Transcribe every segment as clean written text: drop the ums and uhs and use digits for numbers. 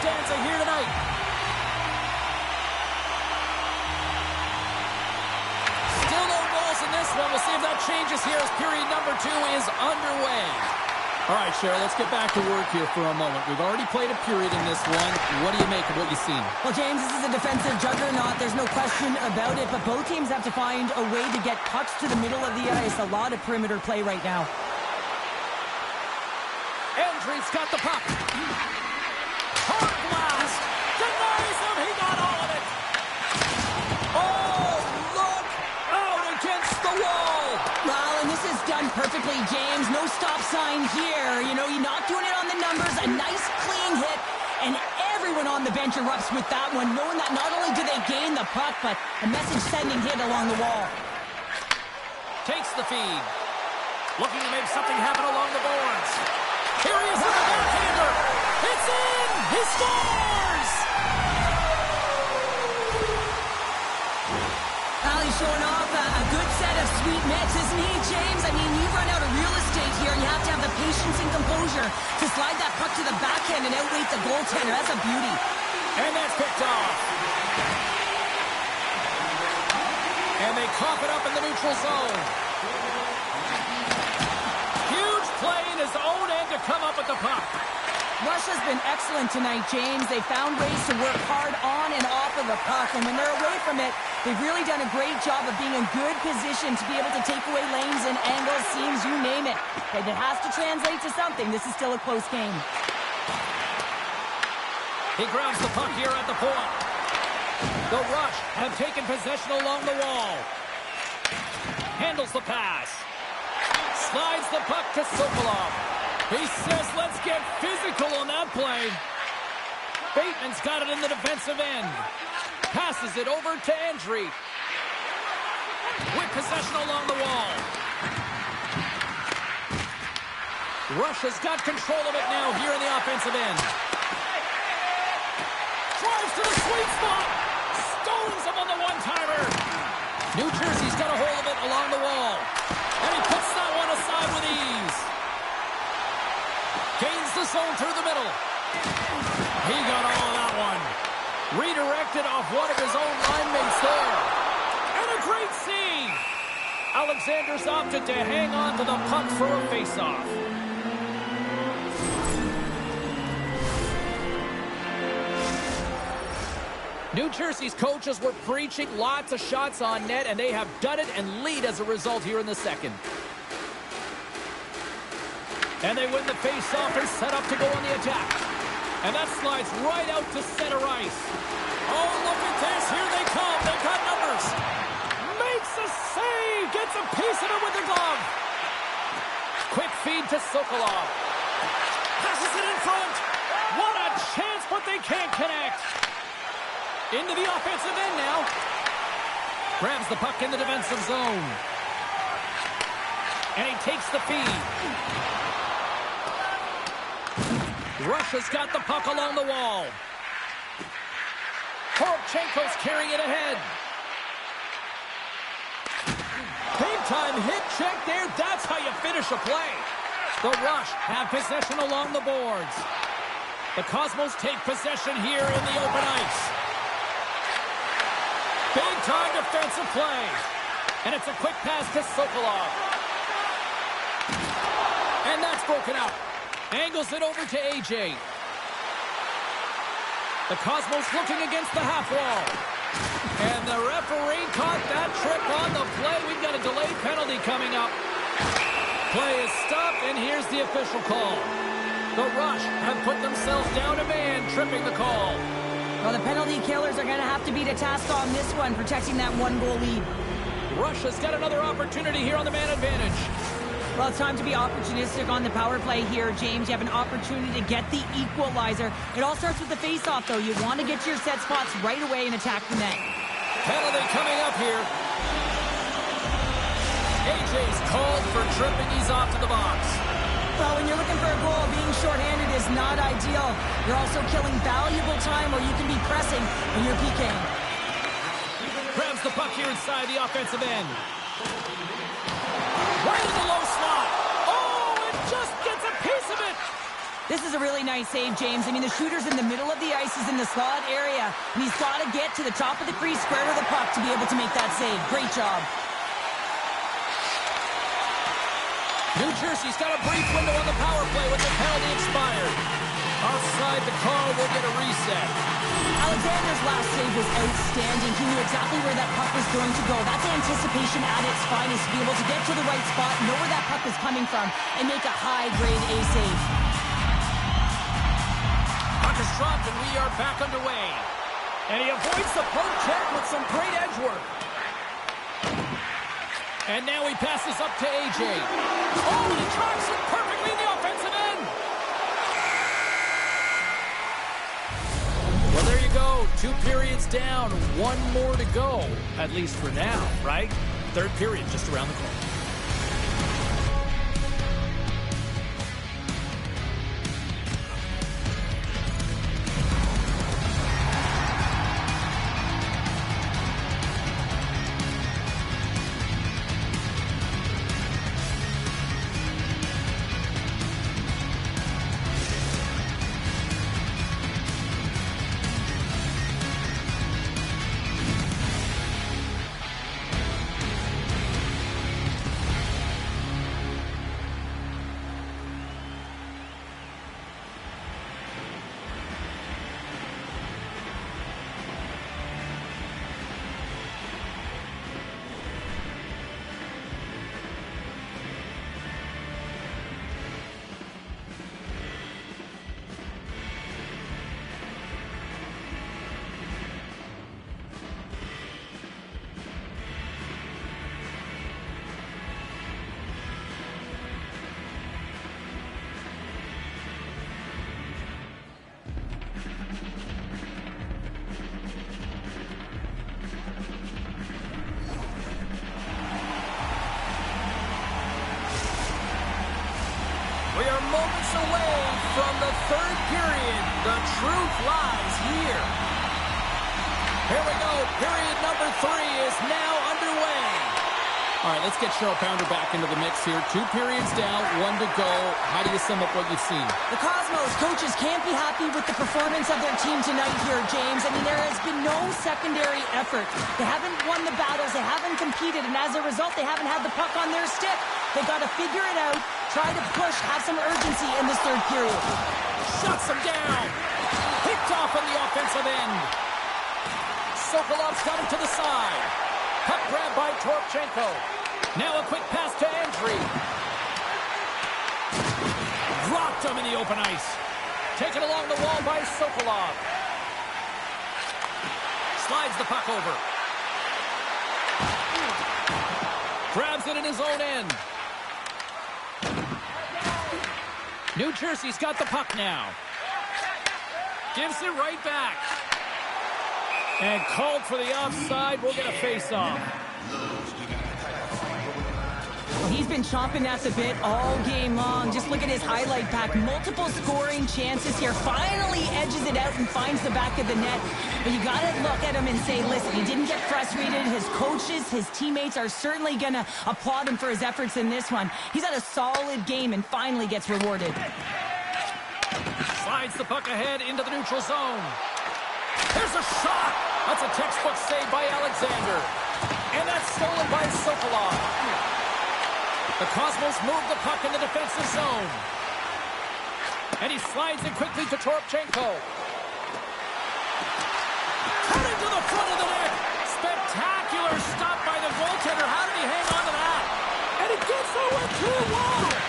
stanza here tonight. Still no goals in this one. We'll see if that changes here as period number 2 is underway. All right, Cheryl, let's get back to work here for a moment. We've already played a period in this one. What do you make of what you've seen? Well, James, this is a defensive juggernaut. There's no question about it, but both teams have to find a way to get pucks to the middle of the ice. A lot of perimeter play right now. Andre's got the puck. Hard blast. Denies him. He got all of it. Oh, look out against the wall. Well, and this is done perfectly, James. No stop sign here. You know, you're not doing it on the numbers. A nice, clean hit. And everyone on the bench erupts with that one, knowing that not only do they gain the puck, but a message-sending hit along the wall. Takes the feed. Looking to make something happen along the boards. Here he is with the backhander. It's in! He scores! Well, he's showing off a good set of sweet mitts, isn't he, James? I mean, you've run out of real estate here, and you have to have the patience and composure to slide that puck to the backhand and outweight the goaltender. That's a beauty. And that's picked off. And they cough it up in the neutral zone. Huge play in his own end to come up with the puck. Russia's been excellent tonight, James. They found ways to work hard on and off of the puck, and when they're away from it, they've really done a great job of being in good position to be able to take away lanes and angles, seams, you name it. But it has to translate to something. This is still a close game. He grabs the puck here at the point. The Rush have taken possession along the wall. Handles the pass. Slides the puck to Sokolov. He says, let's get physical on that play. Bateman's got it in the defensive end. Passes it over to Andre. With possession along the wall. Russia's got control of it now here in the offensive end. Drives to the sweet spot. Stones him on the one-timer. New Jersey's got a hold of it along the wall. And he puts that one aside with ease. Gains the zone through the middle. He got all of that one. Redirected off one of his own line mates there. And a great save. Alexander's opted to hang on to the puck for a face-off. New Jersey's coaches were preaching lots of shots on net, and they have done it and lead as a result here in the second. And they win the face-off and set up to go on the attack. And that slides right out to center ice. Oh, look at this. Here they come. They've got numbers. Makes a save. Gets a piece of it with the glove. Quick feed to Sokolov. Passes it in front. What a chance, but they can't connect. Into the offensive end now. Grabs the puck in the defensive zone. And he takes the feed. Russia's got the puck along the wall. Poroshenko's carrying it ahead. Big-time hit check there. That's how you finish a play. The Rush have possession along the boards. The Cosmos take possession here in the open ice. Big-time defensive play. And it's a quick pass to Sokolov. And that's broken out. Angles it over to AJ. The Cosmos looking against the half wall. And the referee caught that trip on the play. We've got a delayed penalty coming up. Play is stopped, and here's the official call. The Rush have put themselves down a man, tripping the call. Well, the penalty killers are going to have to beat a task on this one, protecting that one-goal lead. Russia's got another opportunity here on the man advantage. Well, it's time to be opportunistic on the power play here, James. You have an opportunity to get the equalizer. It all starts with the face-off, though. You want to get to your set spots right away and attack the net. Penalty coming up here. AJ's called for tripping. He's off to the box. Well, when you're looking for a goal, being shorthanded is not ideal. You're also killing valuable time where you can be pressing when you're PKing. Grabs the puck here inside the offensive end. Right in the low slot. Oh, it just gets a piece of it. This is a really nice save, James. I mean, the shooter's in the middle of the ice. He's in the slot area, and he's got to get to the top of the crease, square to the puck to be able to make that save. Great job. New Jersey's got a brief window on the power play with the penalty expired. Offside, the call will get a reset. Alexander's last save was outstanding. He knew exactly where that puck was going to go. That's anticipation at its finest, to be able to get to the right spot, know where that puck is coming from, and make a high-grade A save. Puck is dropped, and we are back underway. And he avoids the poke check with some great edge work. And now he passes up to AJ. Oh, and he tracks it perfectly in the offensive end. Well, there you go. 2 periods down, 1 more to go. At least for now, right? Third period just around the corner. We are moments away from the third period. The truth lies here. Here we go. Period number 3 is now underway. All right, let's get Cheryl Pounder back into the mix here. 2 periods down, 1 to go. How do you sum up what you've seen? The Cosmos coaches can't be happy with the performance of their team tonight here, James. I mean, there has been no secondary effort. They haven't won the battles. They haven't competed. And as a result, they haven't had the puck on their stick. They've got to figure it out, try to push, have some urgency in this third period. Shuts him down. Picked off on the offensive end. Sokolov's got him to the side. Puck grab by Torchenko. Now a quick pass to Andriy. Dropped him in the open ice. Taken along the wall by Sokolov. Slides the puck over. Grabs it in his own end. New Jersey's got the puck now. Gives it right back. And called for the offside. We'll get a face-off. Well, he's been chomping at the bit all game long. Just look at his highlight pack. Multiple scoring chances here. Finally edges it out and finds the back of the net. But you got to look at him and say, listen, he didn't get frustrated. His coaches, his teammates are certainly going to applaud him for his efforts in this one. He's had a solid game and finally gets rewarded. Slides the puck ahead into the neutral zone. There's a shot. That's a textbook save by Alexander. And that's stolen by Sokolov. The Cosmos move the puck in the defensive zone. And he slides it quickly to Torchenko. Cutting to the front of the net. Spectacular stop by the goaltender. How did he hang on to that? And he gets over too wide.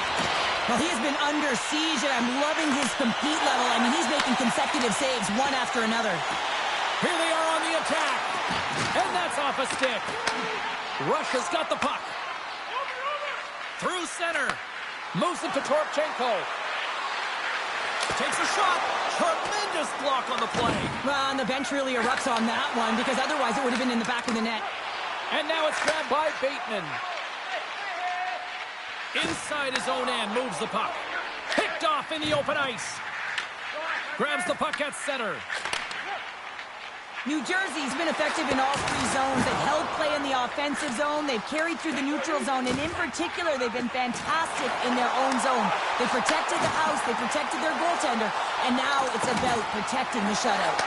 Well, he has been under siege, and I'm loving his compete level. I mean, he's making consecutive saves, one after another. Here they are on the attack. And that's off a stick. Russia's got the puck. Through center. Moves it to Torchenko. Takes a shot. Tremendous block on the play. Well, and the bench really erupts on that one, because otherwise it would have been in the back of the net. And now it's grabbed by Bateman. Inside his own end, moves the puck. Picked off in the open ice. Grabs the puck at center. New Jersey's been effective in all 3 zones. They've held play in the offense. offensive zone. They've carried through the neutral zone, and in particular, they've been fantastic in their own zone. They protected the house, they protected their goaltender, and now it's about protecting the shutout.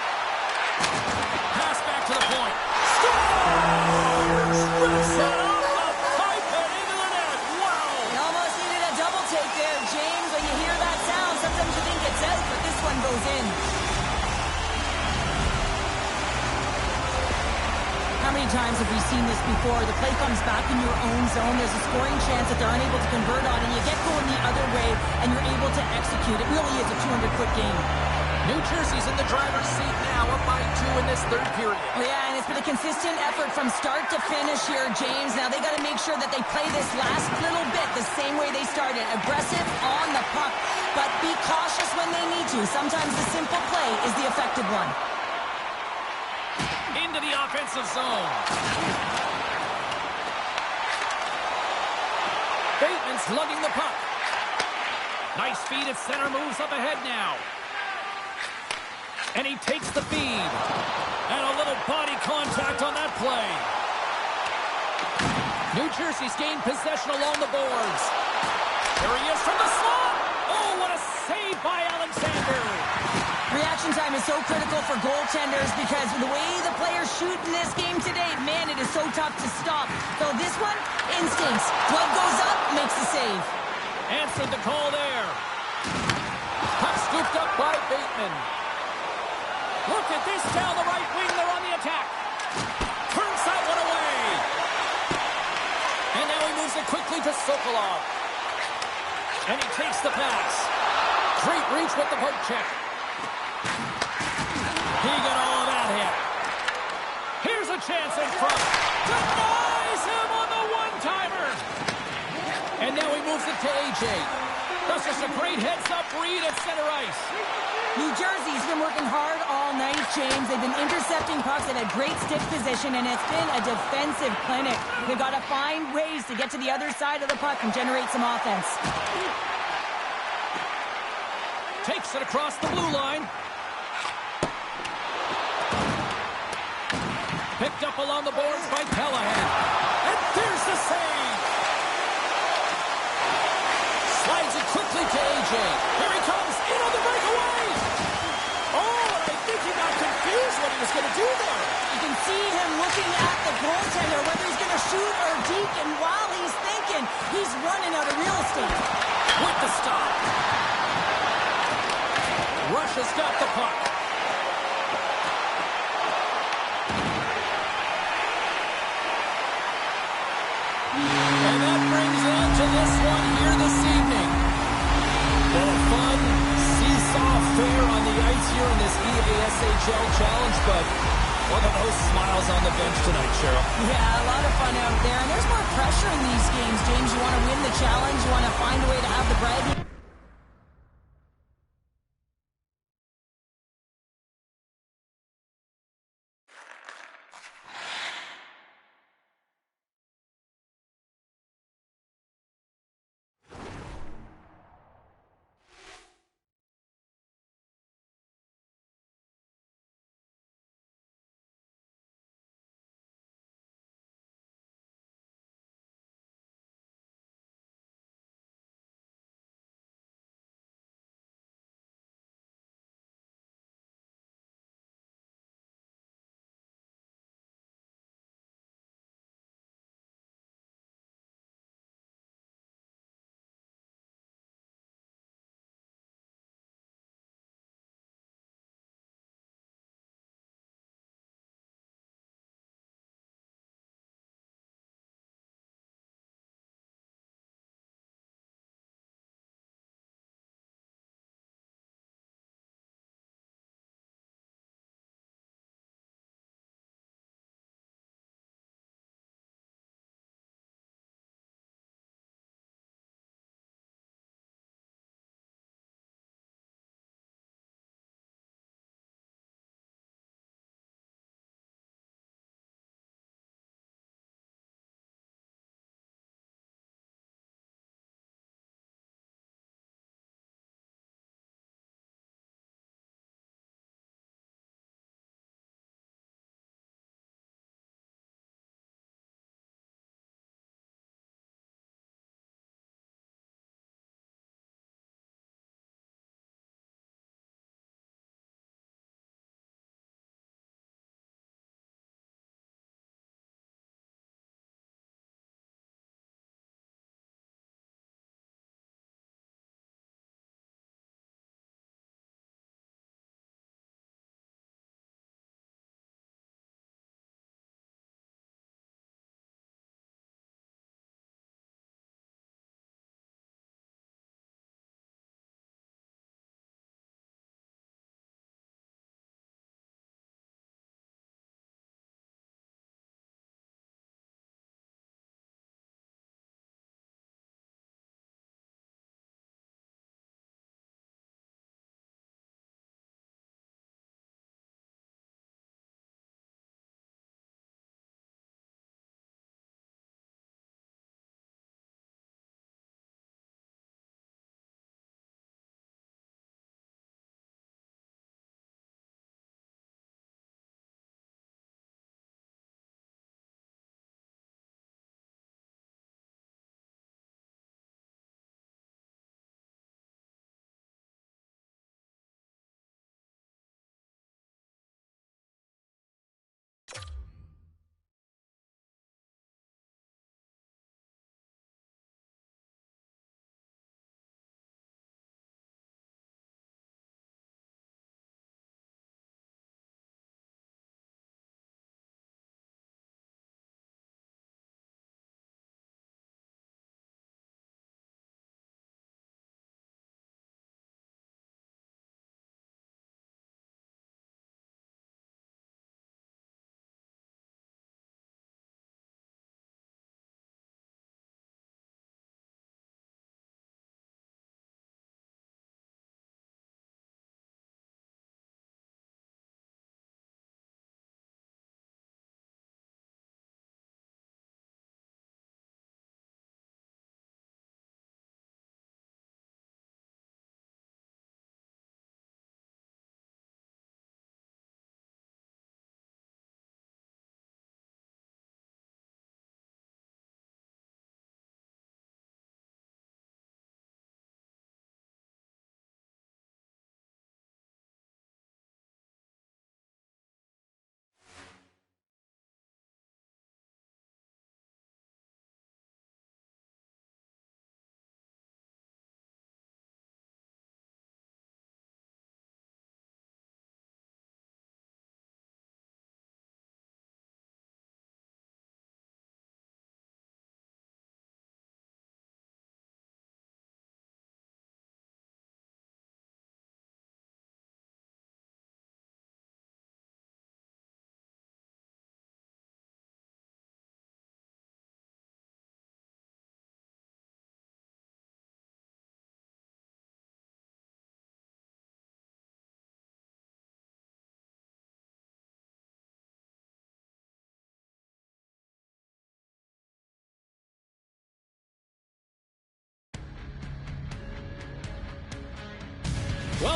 Pass back to the point. Scores! Rips it off the pipe and into the net. Wow! They almost needed a double take there, James. When you hear that sound, sometimes you think it's out, but this one goes in. How many times have we seen this before? The play comes back in your own zone. There's a scoring chance that they're unable to convert on, and you get going the other way, and you're able to execute. It really is a 200-foot game. New Jersey's in the driver's seat now, up by 2 in this third period. Well, yeah, and it's been a consistent effort from start to finish here, James. Now they got to make sure that they play this last little bit the same way they started. Aggressive on the puck, but be cautious when they need to. Sometimes the simple play is the effective one. Into the offensive zone. Bateman's lugging the puck. Nice feed at center, moves up ahead now. And he takes the feed. And a little body contact on that play. New Jersey's gained possession along the boards. There he is from the slot. Oh, what a save by Alexander. Reaction time is so critical for goaltenders because the way the players shoot in this game today, man, it is so tough to stop. So this one, instincts. Glove goes up, makes the save. Answered the call there. Puck scooped up by Bateman. Look at this down the right wing. They're on the attack. Turns that one away. And now he moves it quickly to Sokolov. And he takes the pass. Great reach with the poke check. He got all of that hit. Here's a chance in front. Denies him on the one-timer. And now he moves it to AJ. That's just a great heads-up read at center ice. New Jersey's been working hard all night, James. They've been intercepting pucks at a great stick position, and it's been a defensive clinic. They've got to find ways to get to the other side of the puck and generate some offense. Takes it across the blue line. Picked up along the boards by Callahan. And there's the save. Slides it quickly to AJ. Here he comes in on the breakaway. Oh, and I think he got confused what he was going to do there. You can see him looking at the goaltender, whether he's going to shoot or deke, and while he's thinking, he's running out of real estate. With the stop. Russia's got the puck. And that brings an end to this one here this evening. Been a fun seesaw affair on the ice here in this EASHL challenge, but look at those smiles on the bench tonight, Cheryl. Yeah, a lot of fun out there, and there's more pressure in these games, James. You want to win the challenge, you want to find a way to have the bragging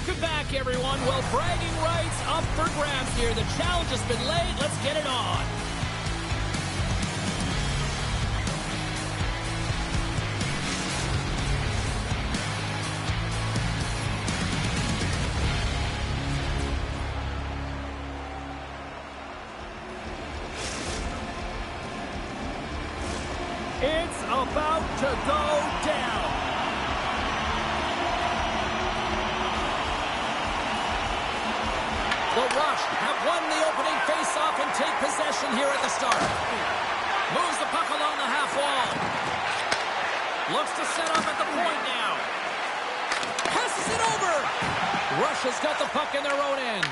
Welcome back, everyone. Well, bragging rights up for grabs here. The challenge has been laid. Let's get it on. It's about to go down. The Rush have won the opening face-off and take possession here at the start. Moves the puck along the half wall. Looks to set up at the point now. Passes it over. Rush has got the puck in their own end.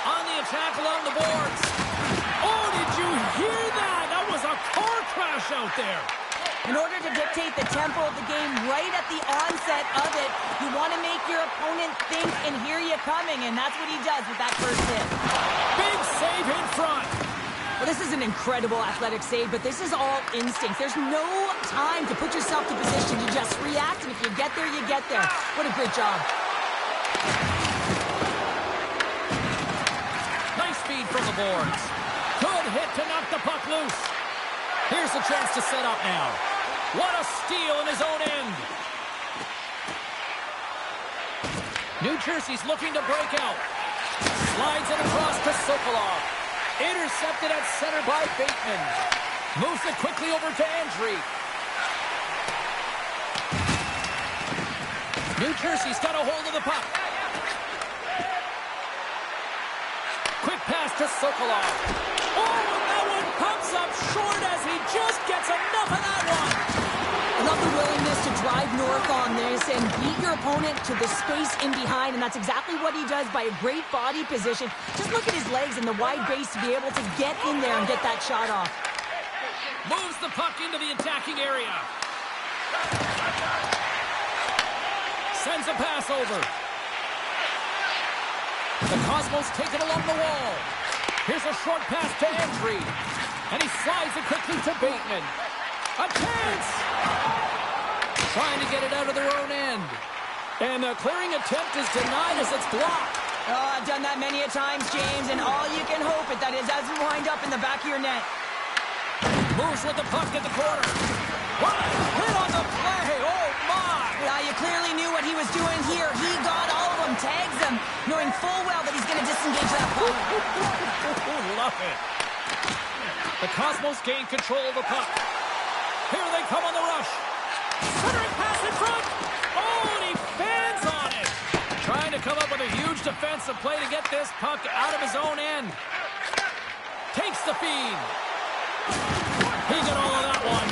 On the attack along the boards. Oh, did you hear that? That was a car crash out there. In order to dictate the tempo of the game right at the onset of it, you want to make your opponent think and hear you coming, and that's what he does with that first hit. Big save in front. Well, this is an incredible athletic save, but this is all instinct. There's no time to put yourself to position to just react, and if you get there, you get there. What a great job. Nice speed from the boards. Good hit to knock the puck loose. Here's a chance to set up now. What a steal in his own end. New Jersey's looking to break out. Slides it across to Sokolov. Intercepted at center by Bateman. Moves it quickly over to Andry. New Jersey's got a hold of the puck. Quick pass to Sokolov. Oh, and that one comes up short as he just gets enough of that one. I love the willingness to drive north on this and beat your opponent to the space in behind, and that's exactly what he does by a great body position. Just look at his legs and the wide base to be able to get in there and get that shot off. Moves the puck into the attacking area. Sends a pass over. The Cosmos take it along the wall. Here's a short pass to Andry. And he slides it quickly to Bateman. A chance! Trying to get it out of their own end. And the clearing attempt is denied as it's blocked. Oh, I've done that many a times, James, and all you can hope it that is doesn't wind up in the back of your net. Moves with the puck in the corner. What a hit on the play! Oh, my! Yeah, you clearly knew what he was doing here. He got all of them, tags them, knowing full well that he's going to disengage that puck. Love it. The Cosmos gain control of the puck. Here they come on the rush. Centering pass in front. Oh, and he fans on it. Trying to come up with a huge defensive play to get this puck out of his own end. Takes the feed. He got all of that one.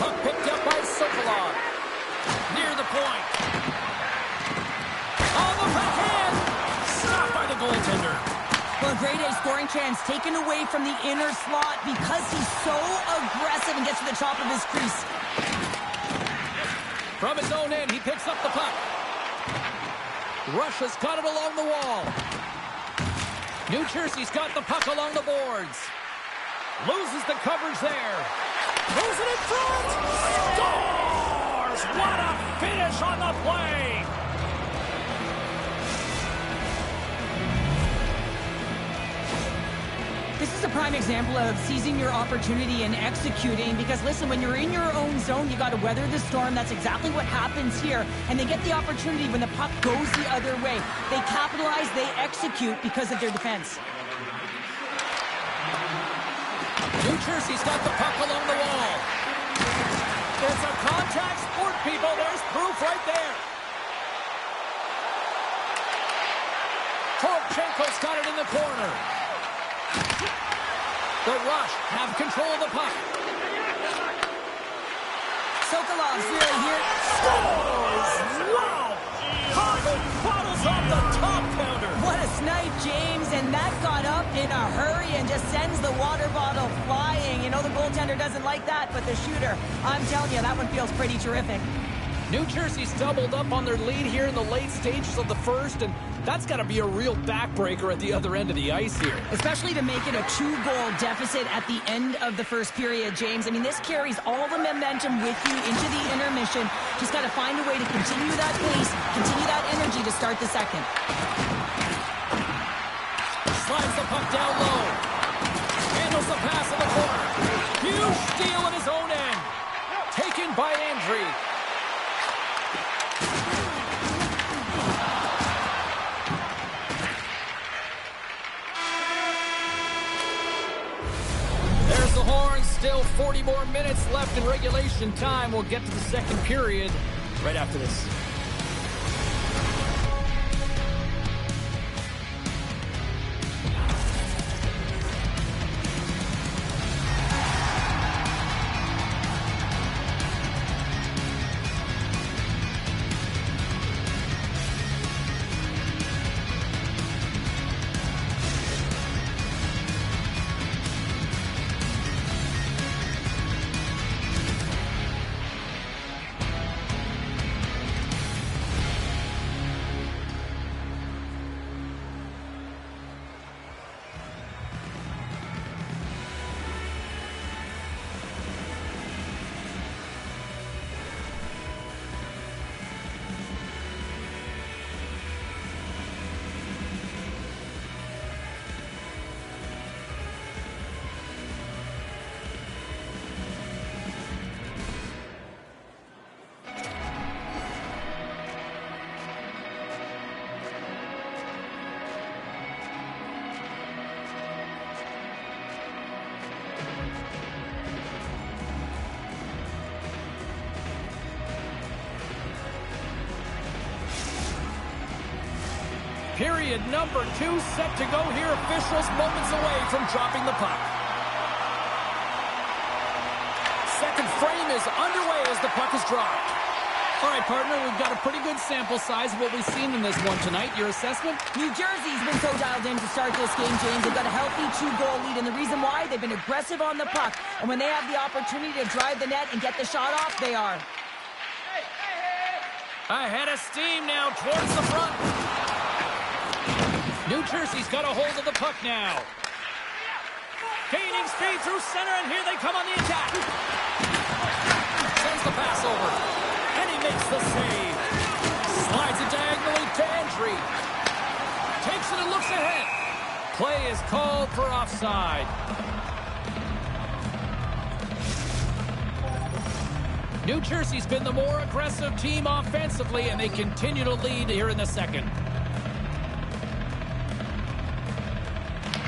Puck picked up by Sokolov. Near the point. On the backhand. Stopped by the goaltender. Well, a grade A scoring chance taken away from the inner slot because he's so aggressive and gets to the top of his crease. From his own end, he picks up the puck. Russia's got it along the wall. New Jersey's got the puck along the boards. Loses the coverage there. Moves it in front. Scores! What a finish on the play! This is a prime example of seizing your opportunity and executing because, listen, when you're in your own zone, you got to weather the storm. That's exactly what happens here. And they get the opportunity when the puck goes the other way. They capitalize, they execute because of their defense. New Jersey's got the puck along the wall. It's a contact sport, people. There's proof right there. Torchenko's got it in the corner. The Rush have control of the puck. Sokolov's really here. Scores! Wow! Harvard bottles off the top counter. What a snipe, James, and that got up in a hurry and just sends the water bottle flying. You know the goaltender doesn't like that, but the shooter, I'm telling you, that one feels pretty terrific. New Jersey's doubled up on their lead here in the late stages of the first, and that's got to be a real backbreaker at the other end of the ice here. Especially to make it a 2-goal deficit at the end of the first period, James. I mean, this carries all the momentum with you into the intermission. Just got to find a way to continue that pace, continue that energy to start the second. Slides the puck down low. Handles the pass in the corner. Huge steal at his own end. Taken by Andre. There's the horn. Still 40 more minutes left in regulation time. We'll get to the second period right after this. Period number 2 set to go here. Officials moments away from dropping the puck. Second frame is underway as the puck is dropped. All right, partner, we've got a pretty good sample size of what we've seen in this one tonight. Your assessment? New Jersey's been so dialed in to start this game, James. They've got a healthy 2-goal lead, and the reason why, they've been aggressive on the puck. And when they have the opportunity to drive the net and get the shot off, they are. Ahead of steam now towards the front. New Jersey's got a hold of the puck now. Gaining speed through center, and here they come on the attack. Sends the pass over, and he makes the save. Slides it diagonally to Andre. Takes it and looks ahead. Play is called for offside. New Jersey's been the more aggressive team offensively, and they continue to lead here in the second.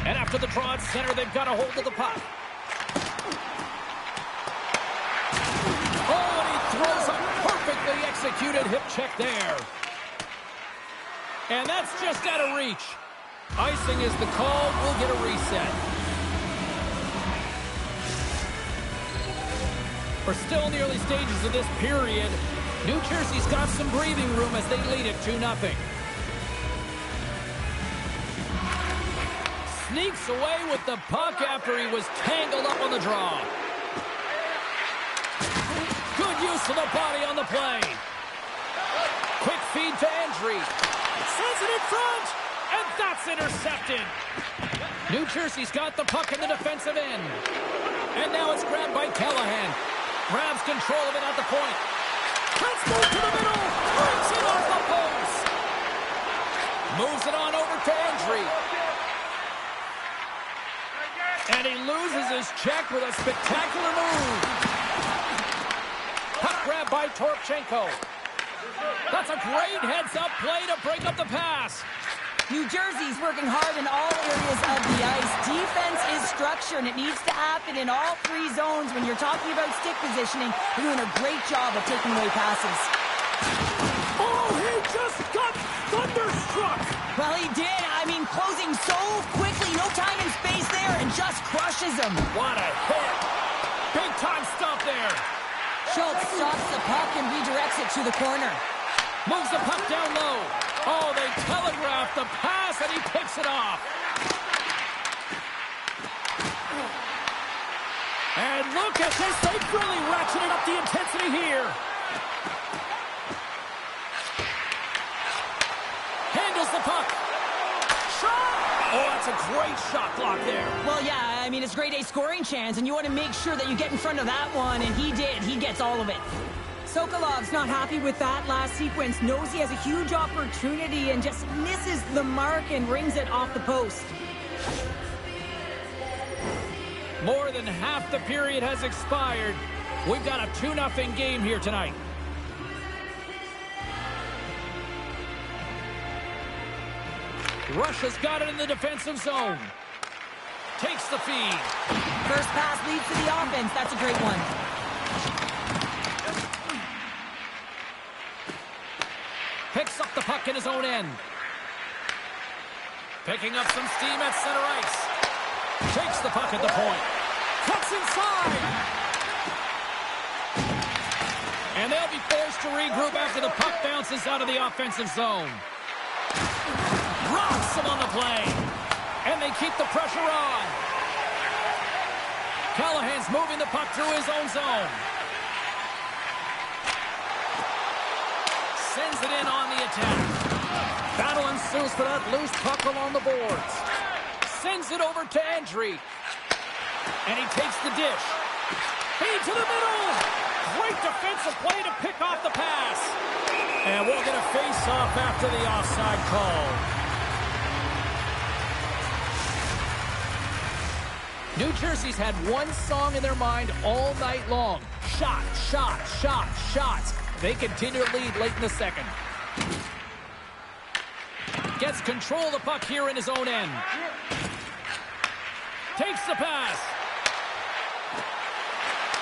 And after the draw at center, they've got a hold of the puck. Oh, and he throws a perfectly executed hip check there. And that's just out of reach. Icing is the call. We'll get a reset. We're still in the early stages of this period. New Jersey's got some breathing room as they lead it 2-0. Sneaks away with the puck after he was tangled up on the draw. Good use of the body on the play. Quick feed to Andre. Sends it in front, and that's intercepted. New Jersey's got the puck in the defensive end. And now it's grabbed by Callahan. Grabs control of it at the point. Let's move to the middle. Breaks it off the post. Moves it on over to Andre. And he loses his check with a spectacular move. Puck grab by Torchenko. That's a great heads-up play to break up the pass. New Jersey's working hard in all areas of the ice. Defense is structure, and it needs to happen in all 3 zones. When you're talking about stick positioning, they're doing a great job of taking away passes. Oh, he just got thunderstruck. Well, he did. I mean, closing so quickly, no time and space there, and just crushes him. What a hit. Big time stop there. Schultz stops the puck and redirects it to the corner. Moves the puck down low. Oh, they telegraph the pass, and he picks it off. And look at this. They've really ratcheted up the intensity here. the puck. Shot! Oh, that's a great shot block there. Well, yeah, I mean, it's grade A scoring chance, and you want to make sure that you get in front of that one, and he did. He gets all of it. Sokolov's not happy with that last sequence. Knows he has a huge opportunity and just misses the mark and rings it off the post. More than half the period has expired. We've got a 2-0 game here tonight. Russia's got it in the defensive zone. Takes the feed. First pass leads to the offense. That's a great one. Picks up the puck in his own end. Picking up some steam at center ice. Takes the puck at the point. Cuts inside. And they'll be forced to regroup after the puck bounces out of the offensive zone. Rocks him on the play. And they keep the pressure on. Callahan's moving the puck through his own zone. Sends it in on the attack. Battle ensues for that loose puck along the boards. Sends it over to Andriy. And he takes the dish. Feed to the middle. Great defensive play to pick off the pass. And we'll get a face-off after the offside call. New Jersey's had one song in their mind all night long. Shot, shot, shot, shots. They continue to lead late in the second. Gets control of the puck here in his own end. Takes the pass.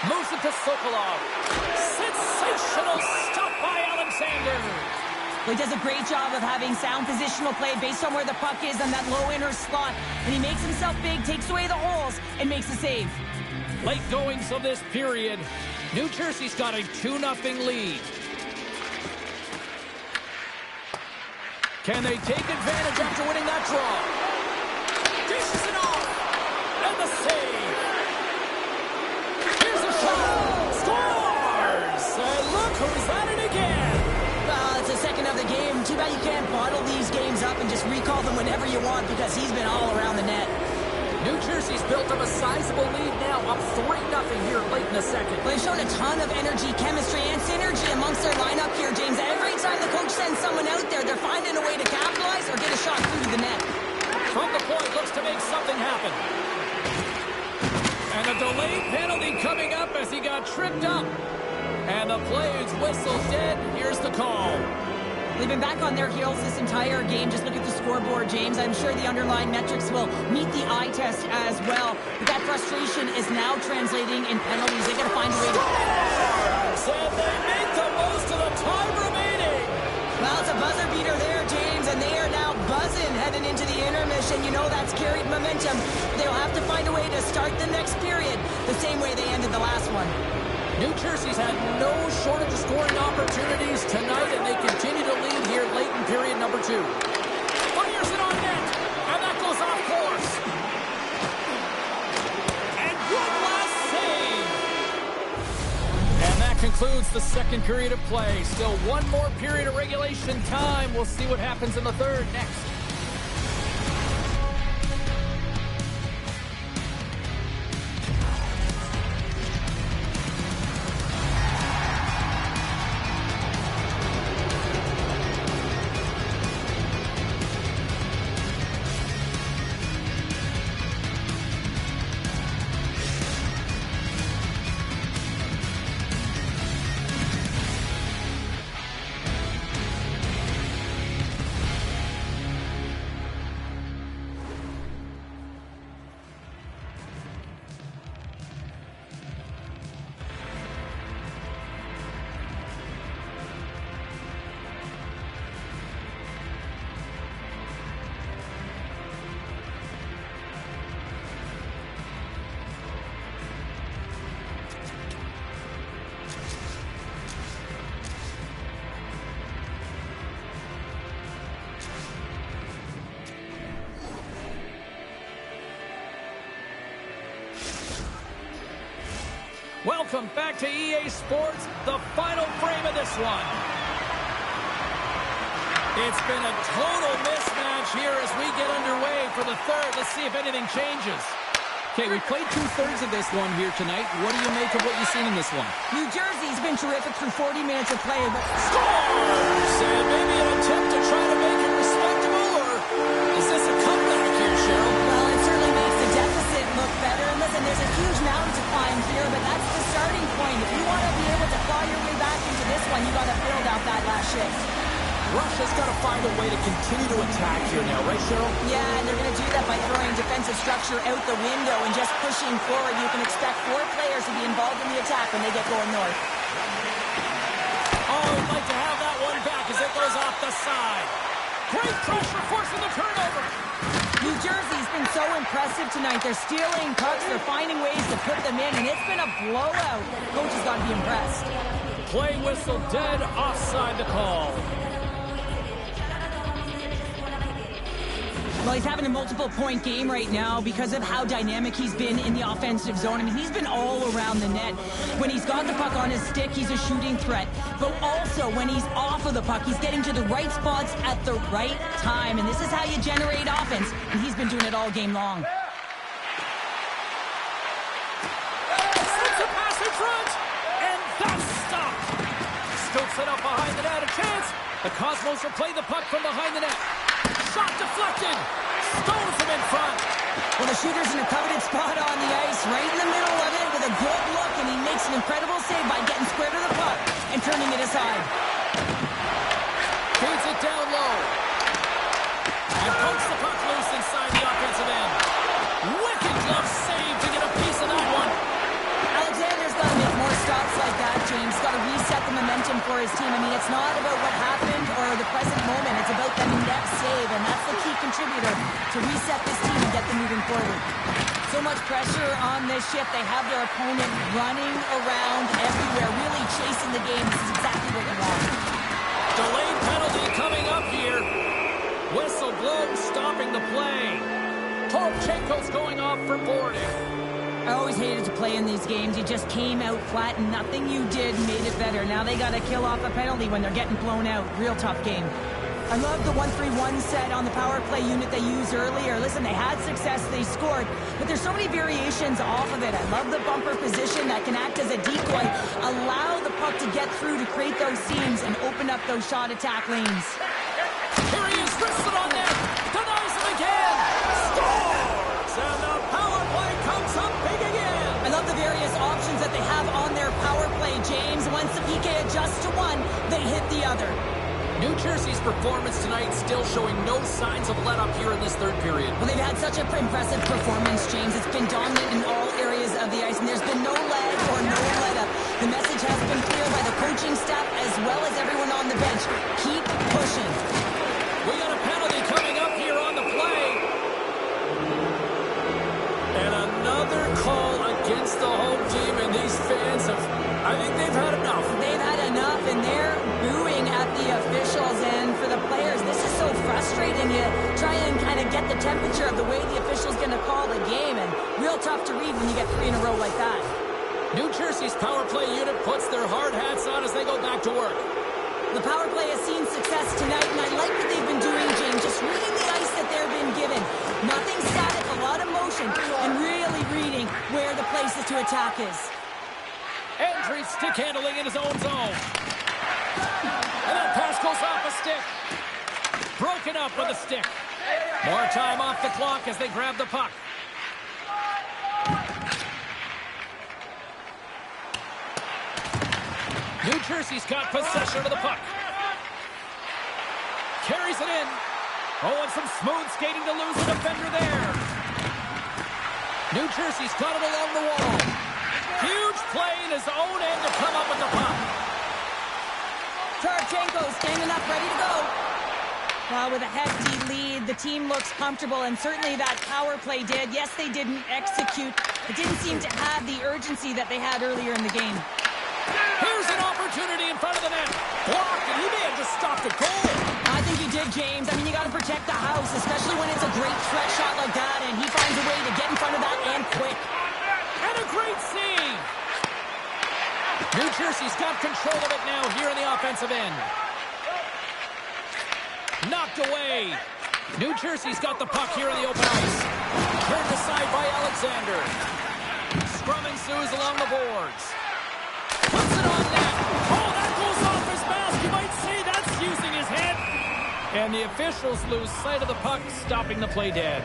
Moves it to Sokolov. Sensational stop by Alexander. Well, he does a great job of having sound positional play based on where the puck is on that low inner slot. And he makes himself big, takes away the holes, and makes the save. Late goings of this period. New Jersey's got a 2-0 lead. Can they take advantage after winning that draw? Dishes it off. And the save. Here's a shot. Scores. And look who's at it again. Well, it's the second of the game. Too bad you can't bottle these games up and just recall them whenever you want because he's been all around the net. New Jersey's built up a sizable lead now, up 3-0 here late in the second. Well, they've shown a ton of energy, chemistry, and synergy amongst their lineup here, James. Every time the coach sends someone out there, they're finding a way to capitalize or get a shot through to the net. From the point, looks to make something happen. And a delayed penalty coming up as he got tripped up. And the play's whistle dead. Here's the call. They've been back on their heels this entire game. Just look at the scoreboard, James. I'm sure the underlying metrics will meet the eye test as well. But that frustration is now translating in penalties. They got to find a way to... And they make the most of the time remaining. Well, it's a buzzer beater there, James, and they are now buzzing heading into the intermission. You know that's carried momentum. They'll have to find a way to start the next period the same way they ended the last one. New Jersey's had no shortage of scoring opportunities tonight, and they continue to lead here late in period number 2. Fires it on net, and that goes off course. And one last save. And that concludes the second period of play. Still one more period of regulation time. We'll see what happens in the third next. Welcome back to EA Sports, the final frame of this one. It's been a total mismatch here as we get underway for the third. Let's see if anything changes. Okay, we played two-thirds of this one here tonight. What do you make of what you've seen in this one? New Jersey's been terrific through 40 minutes of play, but scores! And maybe an attempt to try to make it respectable, or is this a comeback here, Cheryl? Well, it certainly makes the deficit look better. And listen, there's a huge mountain to climb here, but that's the starting point. If you want to be able to claw your way back into this one, you got to build out that last shift. Russia's got to find a way to continue to attack here now, right, Cheryl? Yeah, and they're going to do that by throwing defensive structure out the window and just pushing forward. You can expect 4 players to be involved in the attack when they get going north. Oh, I'd like to have that one back as it goes off the side. Great pressure forcing the turnover. New Jersey's been so impressive tonight. They're stealing pucks, they're finding ways to put them in, and it's been a blowout. Coach has got to be impressed. Play whistle dead, offside the call. Well, he's having a multiple-point game right now because of how dynamic he's been in the offensive zone. I mean, he's been all around the net. When he's got the puck on his stick, he's a shooting threat. But also, when he's off of the puck, he's getting to the right spots at the right time. And this is how you generate offense. And he's been doing it all game long. Slips a pass in front, and that's stopped. Scoops it up behind the net, a chance. The Cosmos will play the puck from behind the net. Shot deflected. Stones him in front. Well, the shooter's in a coveted spot on the ice, right in the middle of it with a good look, and he makes an incredible save by getting square to the puck and turning it aside. Feeds it down low. And pokes the puck loose inside the offensive end. Wicked glove save to get a piece of that one. Alexander's got to make more stops like that, James. Got to reset the momentum for his team. I mean, it's not about what happened or the present moment. It's about that next save, and that's the key contributor to reset this team and get them moving forward. So much pressure on this shift. They have their opponent running around everywhere, really chasing the game. This is exactly what you want. Delayed penalty coming up here. Whistle blows, stopping the play. Toropchenko's going off for boarding. I always hated to play in these games. You just came out flat and nothing you did made it better. Now they got to kill off a penalty when they're getting blown out. Real tough game. I love the 1-3-1 set on the power play unit they used earlier. Listen, they had success, they scored, but there's so many variations off of it. I love the bumper position that can act as a decoy, allow the puck to get through to create those seams and open up those shot attack lanes. Here he is, wrists it on net, denies him again, scores, and the power play comes up big again. I love the various options that they have on their power play, James. Once the PK adjusts to one, they hit the other. New Jersey's performance tonight still showing no signs of let-up here in this third period. Well, they've had such an impressive performance, James. It's been dominant in all areas of the ice, and there's been no lag or no let-up. The message has been clear by the coaching staff as well as everyone on the bench. Keep pushing. We got a penalty coming up here on the play. And another call against the home team, and these fans have, I think they've had enough. They've had enough, and they're booing at the officials, and for the players, this is so frustrating. You try and kind of get the temperature of the way the official's going to call the game, and real tough to read when you get 3 in a row like that. New Jersey's power play unit puts their hard hats on as they go back to work. The power play has seen success tonight, and I like what they've been doing, James, just reading the ice that they've been given. Nothing static, a lot of motion, and really reading where the places to attack is. Entry stick handling in his own zone. And that pass goes off a stick. Broken up with a stick. More time off the clock as they grab the puck. New Jersey's got possession of the puck. Carries it in. Oh, and some smooth skating to lose a defender there. New Jersey's got it along the wall. Huge play in his own end to come up with the puck. Toropchenko standing up, ready to go. Well, with a hefty lead, the team looks comfortable, and certainly that power play did. Yes, they didn't execute. It didn't seem to have the urgency that they had earlier in the game. Here's an opportunity in front of the net. Blocked, and he may have just stopped a goal. I think he did, James. I mean, you got to protect the house, especially when it's a great threat shot like that, and he finds a way to get in front of that and quick. And a great save. New Jersey's got control of it now here in the offensive end. Knocked away. New Jersey's got the puck here in the open ice. Turned aside by Alexander. Scrum ensues along the boards. Puts it on net. Oh, that goes off his mask. You might say that's using his head. And the officials lose sight of the puck, stopping the play dead.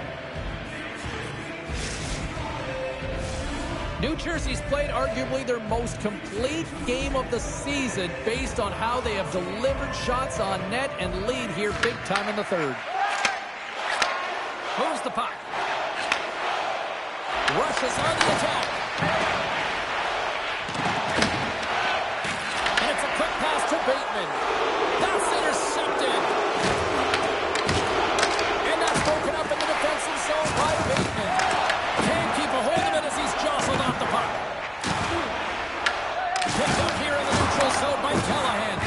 New Jersey's played arguably their most complete game of the season based on how they have delivered shots on net and lead here big time in the third. Moves the puck. Rushes on the attack. And it's a quick pass to Bateman. That's intercepted. And that's broken up in the defensive zone by Bateman. Can't keep a hold of it as he's jostled off the puck. Picked up here in the neutral zone by Callahan.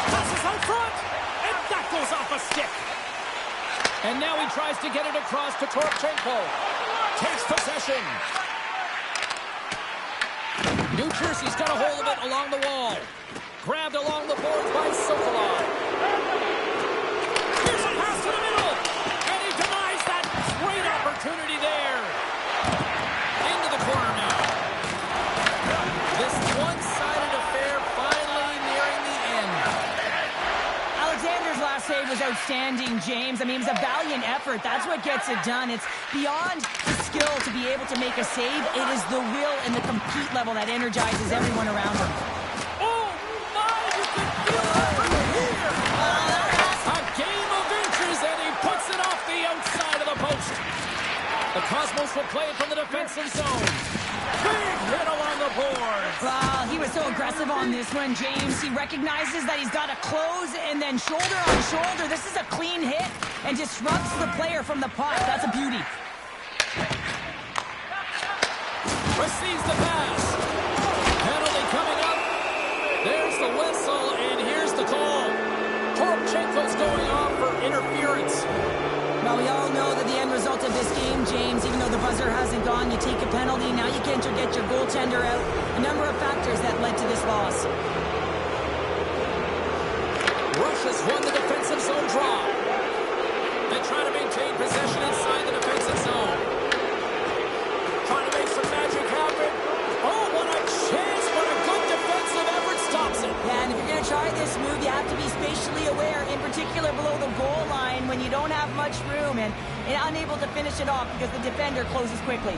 Passes out front. And that goes off a stick. And now he tries to get it across to Torchenko. Takes possession. New Jersey's got a hold of it along the wall. Grabbed along the boards by Sokolov. Here's a pass to the middle. And he denies that great opportunity there. Into the corner now. This one-sided affair finally nearing the end. Alexander's last save was outstanding, James. I mean, it was a valiant effort. That's what gets it done. It's beyond the skill to be able to make a save. It is the will and the compete level that energizes everyone around him. Oh, my, you can feel it from here. A game of inches, and he puts it off the outside of the post. The Cosmos will play it from the defensive zone. Big hit along the boards. Well, he was so aggressive on this one, James. He recognizes that he's got to close and then shoulder on shoulder. This is a clean hit and disrupts the player from the puck. That's a beauty. Receives the pass. Penalty coming up. There's the whistle, and here's the call. Torchenko's going off for interference. Well, we all know that the end result of this game, James, even though the buzzer hasn't gone, you take a penalty, now you can't get your goaltender out. A number of factors that led to this loss. Russia's won the defensive zone draw. They try to maintain possession inside the defensive zone. Trying to make some magic happen. Oh, what a chance, but a good defensive effort stops it. Yeah, and if you're going to try this move, you have to be spatially aware, in particular below the goal line when you don't have much room and unable to finish it off because the defender closes quickly.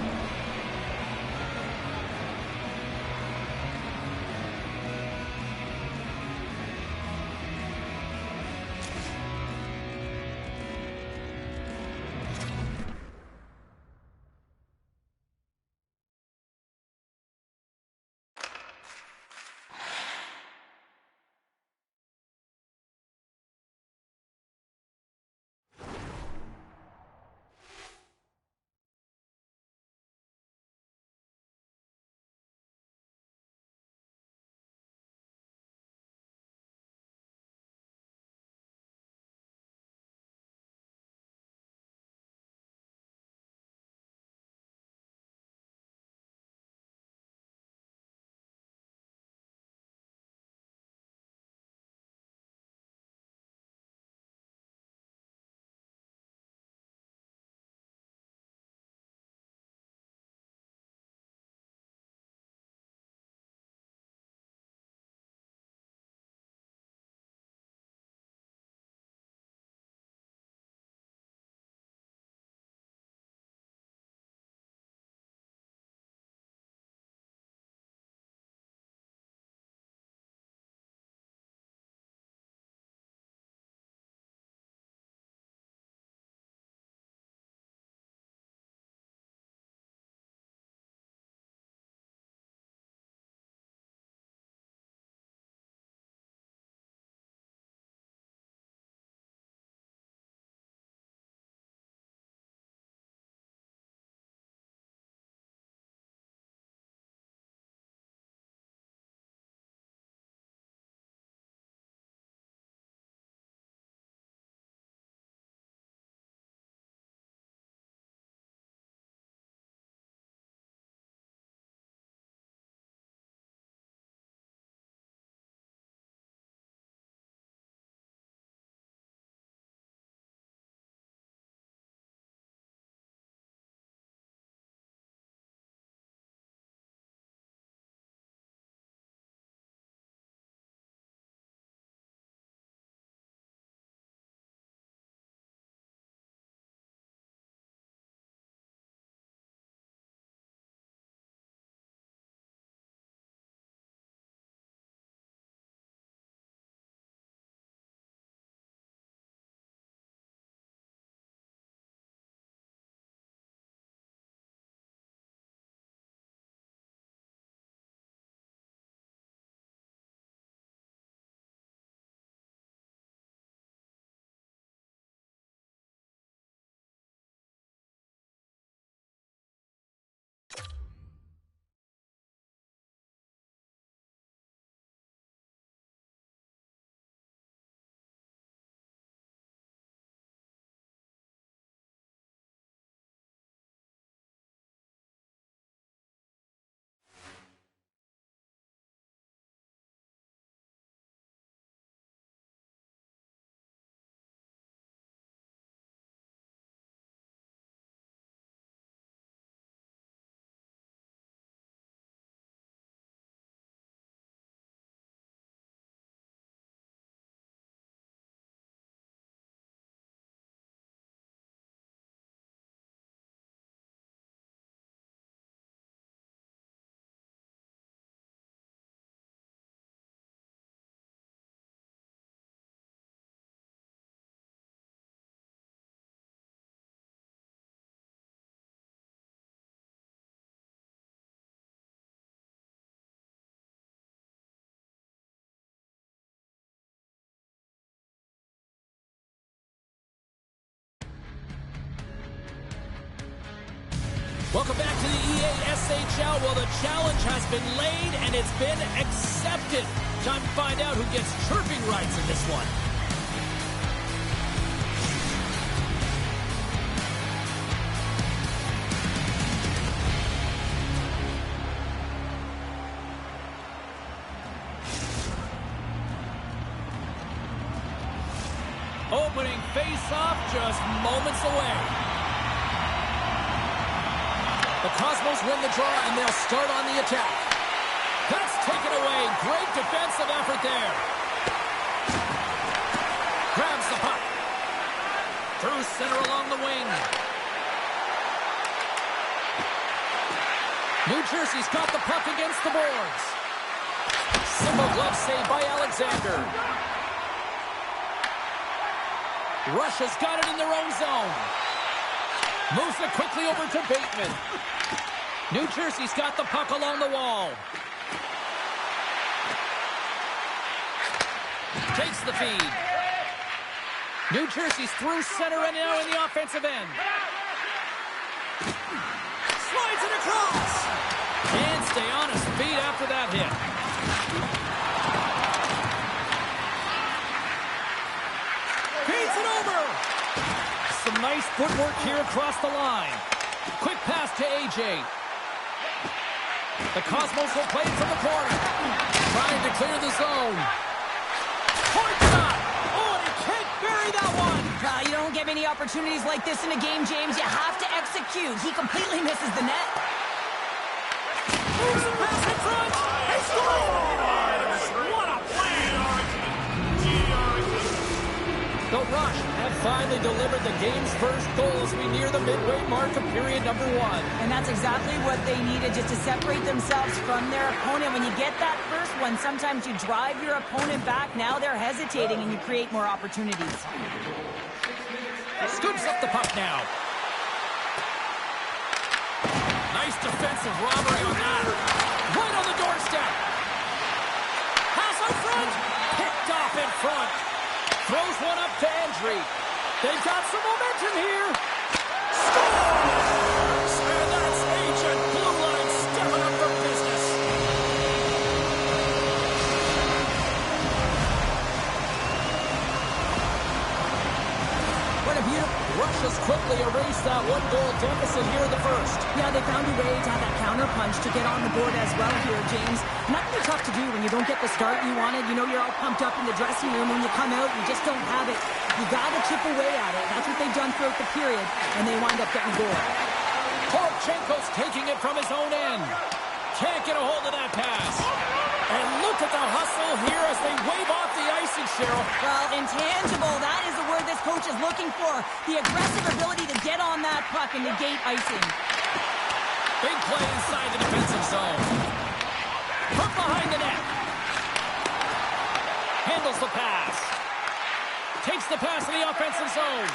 Welcome back to the EASHL. Well, the challenge has been laid and it's been accepted. Time to find out who gets chirping rights in this one. Opening face-off just moments away. The Cosmos win the draw, and they'll start on the attack. That's taken away. Great defensive effort there. Grabs the puck. Through center along the wing. New Jersey's got the puck against the boards. Simple glove save by Alexander. Russia's got it in their own zone. Moves it quickly over to Bateman. New Jersey's got the puck along the wall. Takes the feed. New Jersey's through center and now in the offensive end. Slides it across. Can't stay on his feet after that hit. Feeds it over. Some nice footwork here across the line. Quick pass to AJ. The Cosmos will play it from the corner. Trying to clear the zone. Point shot. Oh, and he can't bury that one. You don't get many opportunities like this in a game, James. You have to execute. He completely misses the net. Moves the pass in front. He scores. What a play. The Rush have finally delivered the game's first goal as we near the midway mark of period number 1. And that's exactly what they needed, just to separate themselves from their opponent. When you get that first one, sometimes you drive your opponent back. Now they're hesitating, and you create more opportunities. Scoops up the puck now. Nice defensive robbery on that. Right on the doorstep. Pass out front. Picked off in front. Throws one up to Andry. They've got some momentum here. Scores! And that's Agent Blue Line stepping up for business. What a beautiful... Russia's quickly erased that one-goal deficit here in the first. Yeah, they found a way to have that counter punch to get on the board as well here, James. Not really tough to do when you don't get the start you wanted. You know you're all pumped up in the dressing room. When you come out, you just don't have it. You got to chip away at it. That's what they've done throughout the period, and they wind up getting a goal. Poroshenko's taking it from his own end. Can't get a hold of that pass. And look at the hustle here as they wave off the icing, Cheryl. Well, intangible, that is the word this coach is looking for. The aggressive ability to get on that puck and negate icing. Big play inside the defensive zone. From behind the net. Handles the pass. Takes the pass in the offensive zone.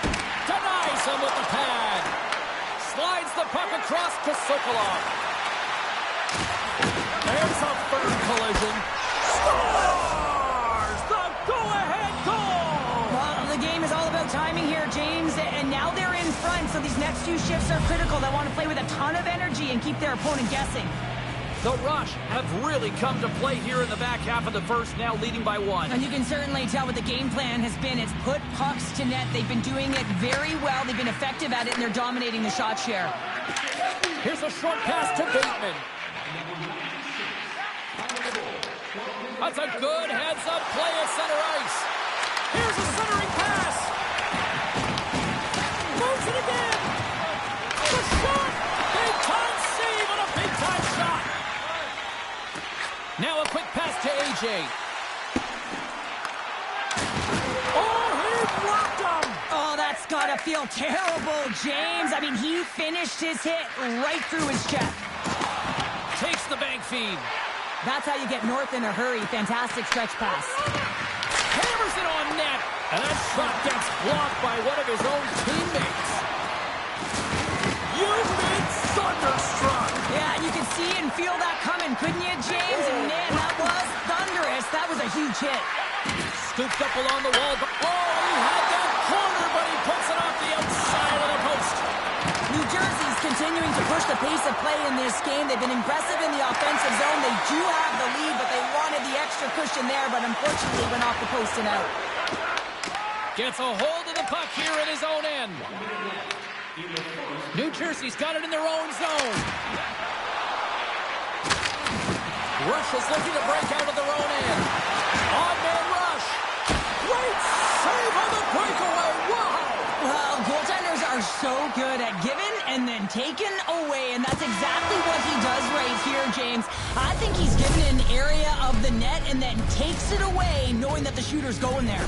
Denies him with the pad. Slides the puck across to Sokolov. There's a firm collision. Scores! The go-ahead goal! Well, the game is all about timing here, James, and now they're in front, so these next few shifts are critical. They want to play with a ton of energy and keep their opponent guessing. The Rush have really come to play here in the back half of the first, now leading by 1. And you can certainly tell what the game plan has been. It's put pucks to net. They've been doing it very well. They've been effective at it, and they're dominating the shot share. Here's a short pass to Bateman. That's a good heads-up play at center ice. Here's a centering pass. Moves it again. The shot. Big-time save on a big-time shot. Now a quick pass to AJ. Oh, he blocked him. Oh, that's got to feel terrible, James. I mean, he finished his hit right through his chest. Takes the bank feed. That's how you get north in a hurry. Fantastic stretch pass. Hammers it on net. And that shot gets blocked by one of his own teammates. You've been thunderstruck. Yeah, you can see and feel that coming, couldn't you, James? And man, that was thunderous. That was a huge hit. Scooped up along the wall. Oh, he had that corner, but he puts it off the outside of the post. New Jersey's continuing to to push the pace of play in this game. They've been aggressive in the offensive zone. They do have the lead, but they wanted the extra cushion there, but unfortunately went off the post and out. Gets a hold of the puck here at his own end. New Jersey's got it in their own zone. Rush is looking to break out of their own end. Odd man rush. Great save on the breakaway. Wow! Well, goaltenders are so good at giving and then taking away, and that's exactly what he does right here, James. I think he's given an area of the net and then takes it away, knowing that the shooter's going there.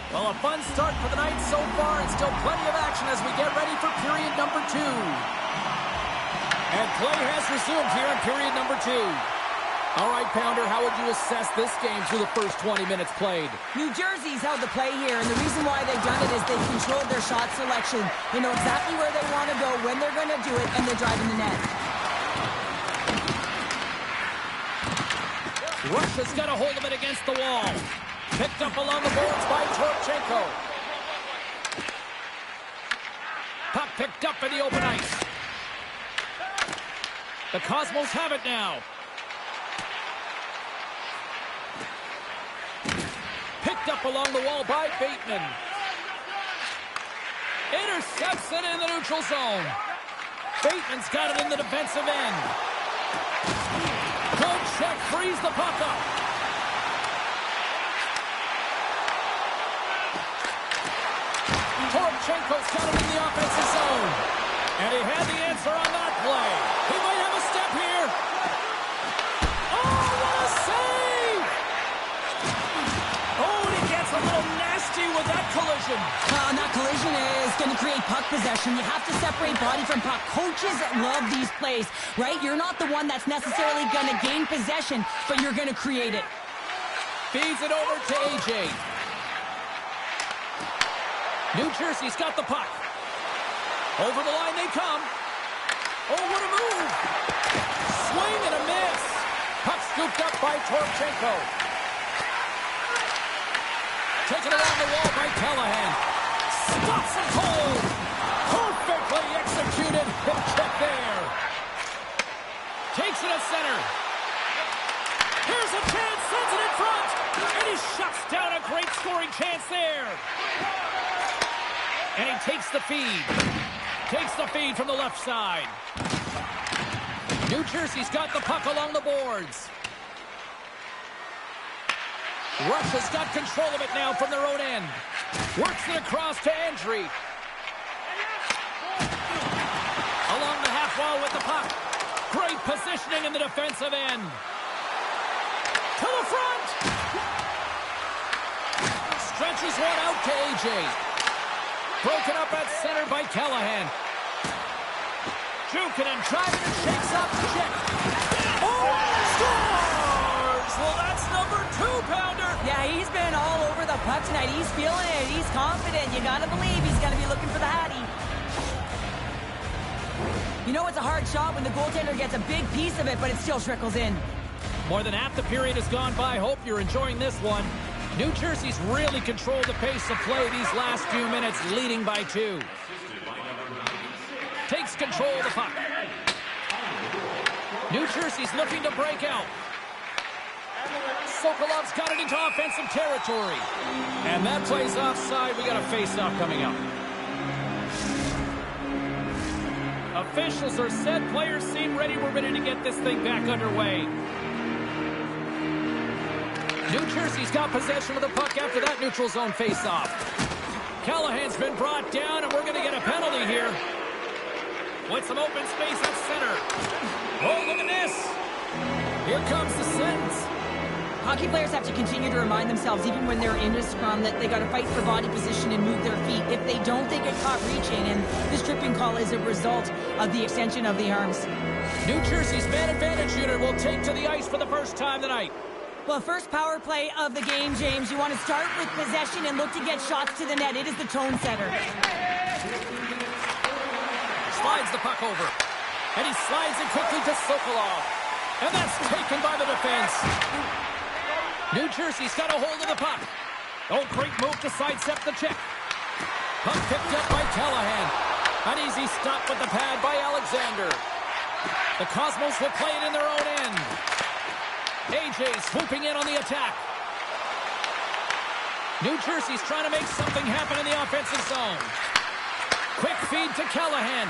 Well, a fun start for the night so far, and still plenty of action as we get ready for period number 2. And play has resumed here in period number 2. All right, Pounder, how would you assess this game through the first 20 minutes played? New Jersey's held the play here, and the reason why they've done it is they've controlled their shot selection. They know exactly where they want to go, when they're going to do it, and they're driving the net. Russia's got a hold of it against the wall. Picked up along the boards by Torchenko. Puck picked up in the open ice. The Cosmos have it now. Picked up along the wall by Bateman. Intercepts it in the neutral zone. Bateman's got it in the defensive end. Good check, frees the puck up. Torchenko's got it in the offensive zone. And he had the answer on that play. He might have a step here. Oh, what a save! Oh, and he gets a little nasty with that collision. And that collision is going to create puck possession. You have to separate body from puck. Coaches love these plays, right? You're not the one that's necessarily going to gain possession, but you're going to create it. Feeds it over to AJ. New Jersey's got the puck. Over the line they come. Oh, what a move. Swing and a miss. Puck scooped up by Torchenko. Taken around the wall by Callahan. Stops him cold. Perfectly executed. Hip check there. Takes it at center. Here's a chance. Sends it in front. And he shuts down a great scoring chance there. And he takes the feed. Takes the feed from the left side. New Jersey's got the puck along the boards. Russia's got control of it now from their own end. Works it across to Andry. Along the half wall with the puck. Great positioning in the defensive end. To the front. Stretches one out to AJ. Broken up at center by Callahan. Jukunin driving and shakes up the check. Oh, scores! Well, that's number 2, Pounder. Yeah, he's been all over the puck tonight. He's feeling it. He's confident. You got to believe he's going to be looking for the Hattie. You know it's a hard shot when the goaltender gets a big piece of it, but it still trickles in. More than half the period has gone by. Hope you're enjoying this one. New Jersey's really controlled the pace of play these last few minutes, leading by 2. Takes control of the puck. New Jersey's looking to break out. Sokolov's got it into offensive territory. And that plays offside. We got a face-off coming up. Officials are set. Players seem ready. We're ready to get this thing back underway. New Jersey's got possession of the puck after that neutral zone face-off. Callahan's been brought down, and we're going to get a penalty here. With some open space at center. Oh, look at this. Here comes the sentence. Hockey players have to continue to remind themselves, even when they're in a scrum, that they got to fight for body position and move their feet. If they don't, they get caught reaching, and this tripping call is a result of the extension of the arms. New Jersey's man advantage unit will take to the ice for the first time tonight. Well, first power play of the game, James. You want to start with possession and look to get shots to the net. It is the tone setter. Slides the puck over. And he slides it quickly to Sokolov. And that's taken by the defense. New Jersey's got a hold of the puck. Oh, great move to sidestep the check. Puck picked up by Callahan. An easy stop with the pad by Alexander. The Cosmos will play it in their own end. AJ swooping in on the attack. New Jersey's trying to make something happen in the offensive zone. Quick feed to Callahan.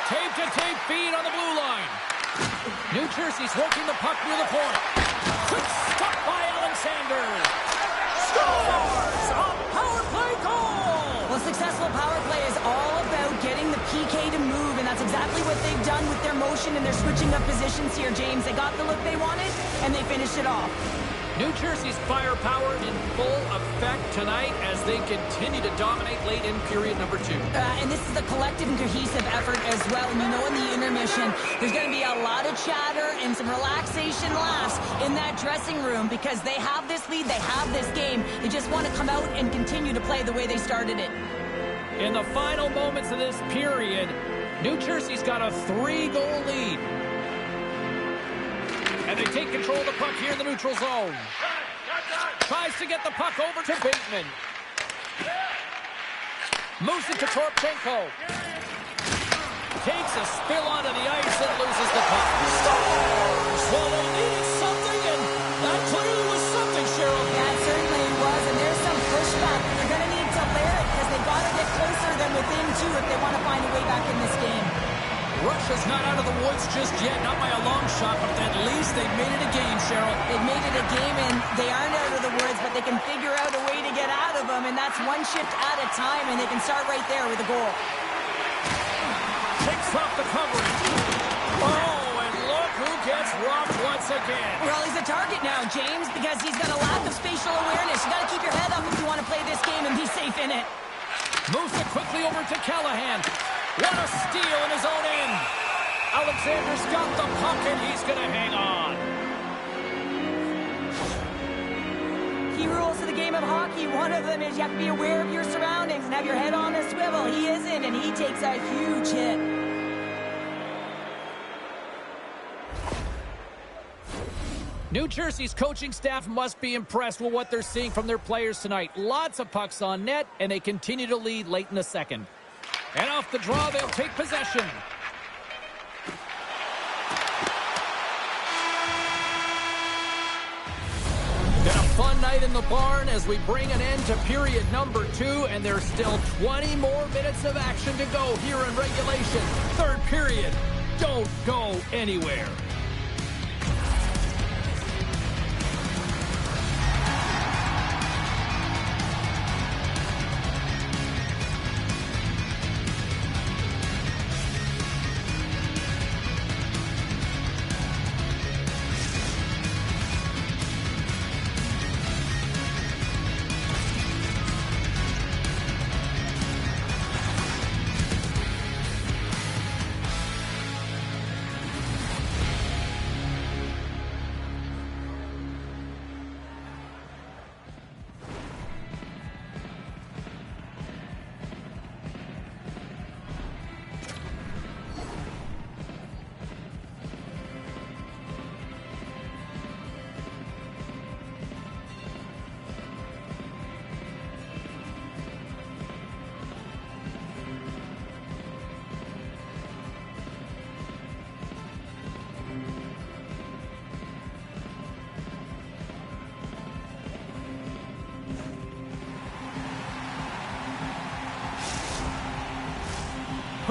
Tape-to-tape feed on the blue line. New Jersey's working the puck near the point. Quick stop by Alexander. Scores! A power play goal! Well, successful power play is all about getting the PK to move, and that's exactly what they've done with their motion and their switching up positions here, James. They got the look they wanted, and they finished it off. New Jersey's firepower in full effect tonight as they continue to dominate late in period number 2. And this is a collective and cohesive effort as well. And you know in the intermission, there's going to be a lot of chatter and some relaxation laughs in that dressing room because they have this lead, they have this game. They just want to come out and continue to play the way they started it. In the final moments of this period, New Jersey's got a 3-goal lead. And they take control of the puck here in the neutral zone. Tries to get the puck over to Bateman. Moves it to Torpchenko. Takes a spill onto the ice and loses the puck. Scores! Well, they needed something, and that clearly was something, Cheryl. Yeah, it certainly was, and there's some pushback. They're going to need to layer it because they've got to get closer than within 2 if they want to find a way back in this game. Russia's not out of the woods just yet, not by a long shot, but at least they've made it a game, Cheryl. They've made it a game, and they aren't out of the woods, but they can figure out a way to get out of them, and that's one shift at a time, and they can start right there with a goal. Takes off the coverage. Oh, and look who gets rocked once again. Well, he's a target now, James, because he's got a lack of spatial awareness. You got to keep your head up if you want to play this game and be safe in it. Moves it quickly over to Callahan. What a steal in his own end. Alexander's got the puck, and he's going to hang on. Key rules of the game of hockey. One of them is you have to be aware of your surroundings and have your head on a swivel. He isn't, and he takes a huge hit. New Jersey's coaching staff must be impressed with what they're seeing from their players tonight. Lots of pucks on net, and they continue to lead late in the second. And off the draw, they'll take possession. Been a fun night in the barn as we bring an end to period number 2, and there's still 20 more minutes of action to go here in regulation. Third period. Don't go anywhere.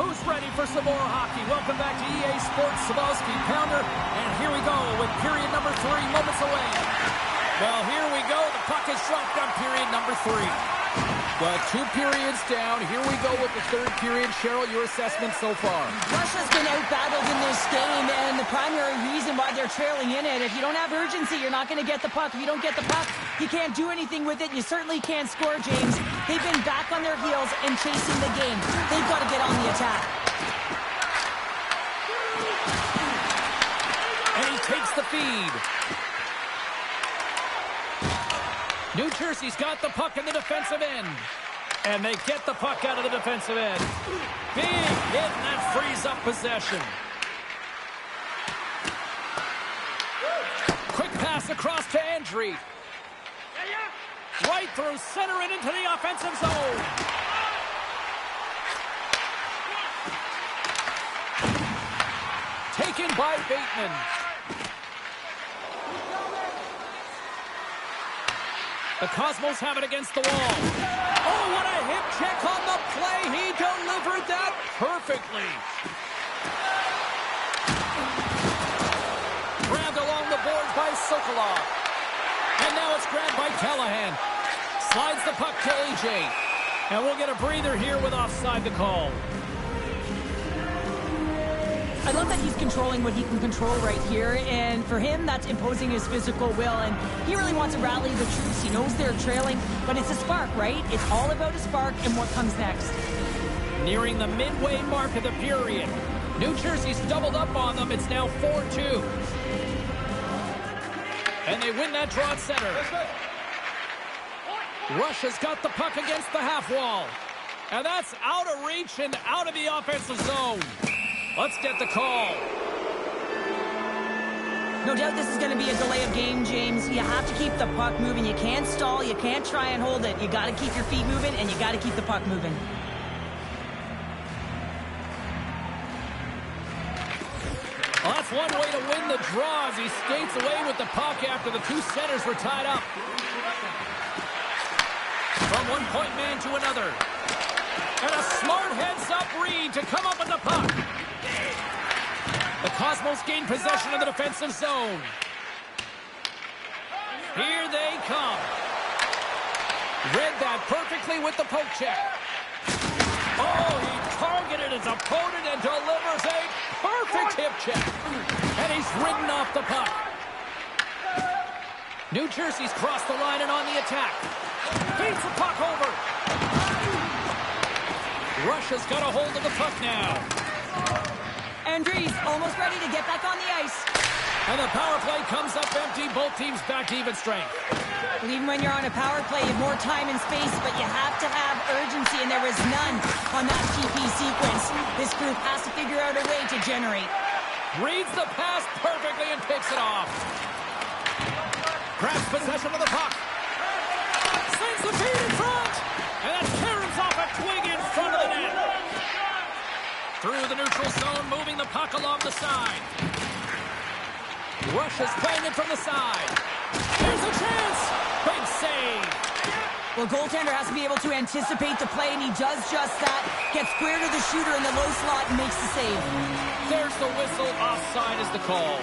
Who's ready for some more hockey? Welcome back to EA Sports Sabowski Pounder. And here we go with period number 3 moments away. Well, here we go. The puck is dropped on period number 3. Well, 2 periods down. Here we go with the 3rd period. Cheryl, your assessment so far? Russia's been out-battled in this game, and the primary reason why they're trailing in it, if you don't have urgency, you're not going to get the puck. If you don't get the puck, you can't do anything with it. You certainly can't score, James. They've been back on their heels and chasing the game. They've got to get on the attack. And he takes the feed. New Jersey's got the puck in the defensive end. And they get the puck out of the defensive end. Big hit, and that frees up possession. Quick pass across to Andre. Right through center and into the offensive zone. Taken by Bateman. The Cosmos have it against the wall. Oh, what a hip check on the play. He delivered that perfectly. Grabbed along the boards by Sokolov. And now it's grabbed by Callahan. Slides the puck to AJ. And we'll get a breather here with offside the call. I love that he's controlling what he can control right here, and for him, that's imposing his physical will, and he really wants to rally the troops. He knows they're trailing, but it's a spark, right? It's all about a spark and what comes next. Nearing the midway mark of the period. New Jersey's doubled up on them. It's now 4-2. And they win that draw at center. Russia's got the puck against the half wall. And that's out of reach and out of the offensive zone. Let's get the call. No doubt this is going to be a delay of game, James. You have to keep the puck moving. You can't stall. You can't try and hold it. You got to keep your feet moving, and you got to keep the puck moving. Well, that's one way to win the draw as he skates away with the puck after the 2 centers were tied up. From one point man to another. And a smart heads-up read to come up with the puck. The Cosmos gain possession of the defensive zone. Here they come. Read that perfectly with the poke check. Oh, he targeted his opponent and delivers a perfect hip check. And he's ridden off the puck. New Jersey's crossed the line and on the attack. Beats the puck over. Russia's got a hold of the puck now. Andre's almost ready to get back on the ice. And the power play comes up empty. Both teams back to even strength. Even when you're on a power play, you have more time and space, but you have to have urgency, and there was none on that TP sequence. This group has to figure out a way to generate. Reads the pass perfectly and picks it off. Grabs possession of the puck. Sends the feed in front. And that caroms off a twig in front of the net. Through the neutral zone, moving the puck along the side. Russia's playing it from the side. Here's a chance. Big save. Well, goaltender has to be able to anticipate the play, and he does just that. Gets square to the shooter in the low slot and makes the save. There's the whistle. Offside is the call.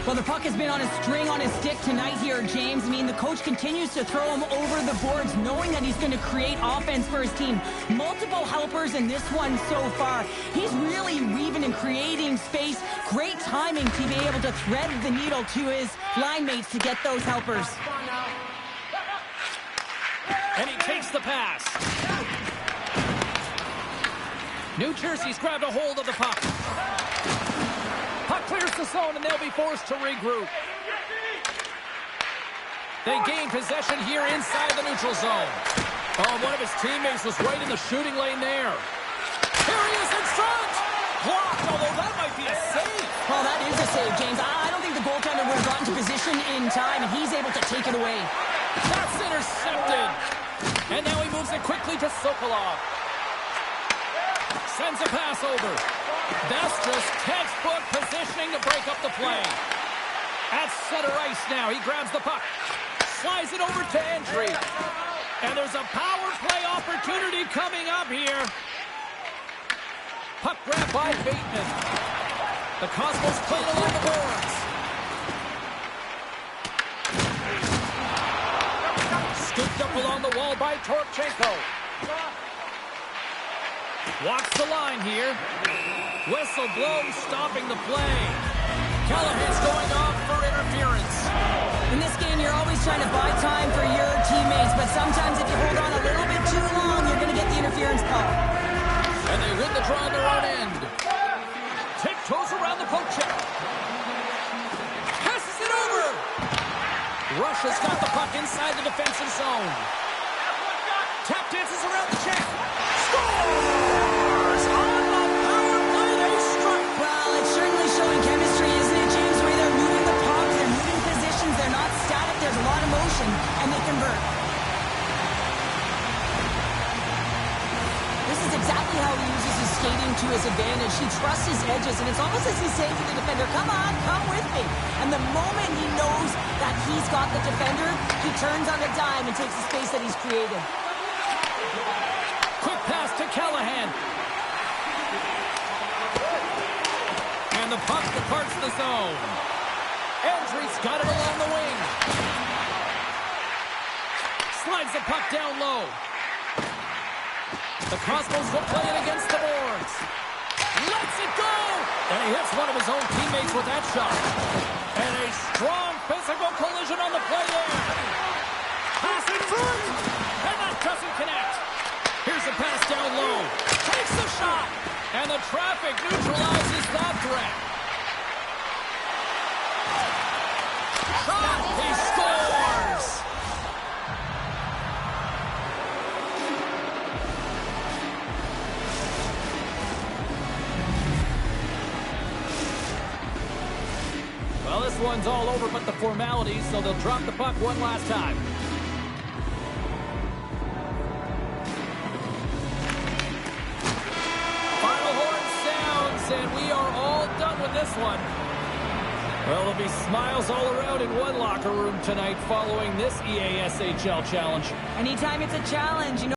Well, the puck has been on a string on his stick tonight here, James. I mean, the coach continues to throw him over the boards, knowing that he's going to create offense for his team. Multiple helpers in this one so far. He's really weaving and creating space. Great timing to be able to thread the needle to his line mates to get those helpers. And he takes the pass. New Jersey's grabbed a hold of the puck. Puck clears the zone, and they'll be forced to regroup. They gain possession here inside the neutral zone. Oh, one of his teammates was right in the shooting lane there. Here he is in front. Blocked, although that might be a save. Well, that is a save, James. I don't think the goaltender would have gotten to position in time, and he's able to take it away. That's intercepted. And now he moves it quickly to Sokolov. Sends a pass over. That's just textbook positioning to break up the play. At center ice now. He grabs the puck. Slides it over to Andre. And there's a power play opportunity coming up here. Puck grab by Bateman. The Cosmos play it along the boards. Scooped up along the wall by Torchenko. Walks the line here. Whistle blows, stopping the play. Callahan's going off for interference. In this game, you're always trying to buy time for your teammates, but sometimes if you hold on a little bit too long, you're going to get the interference call. And they win the draw on their own end. Tiptoes around the poke check. Passes it over. Russia's got the puck inside the defensive zone. Tap dances around the check. Scores! On the power play, they struck. Well, it's certainly showing chemistry, isn't it, James? Where they're moving the puck, they're moving positions, they're not static, there's a lot of motion, and they convert. This is exactly how he uses his skating to his advantage. He trusts his edges, and it's almost as he's saying to the defender, come on, come with me. And the moment he knows that he's got the defender, he turns on a dime and takes the space that he's created. Quick pass to Callahan. And the puck departs the zone. Andre's got it along the wing. Slides the puck down low. The Cosmos will play it against the boards. Lets it go! And he hits one of his own teammates with that shot. And a strong physical collision on the play there. Pass in front! And that doesn't connect. Here's a pass down low. Takes the shot. And the traffic neutralizes that threat. Shot! He scores! Well, this one's all over but the formalities, so they'll drop the puck one last time. Final horn sounds, and we are all done with this one. Well, there'll be smiles all around in one locker room tonight following this EASHL challenge. Anytime it's a challenge, you know.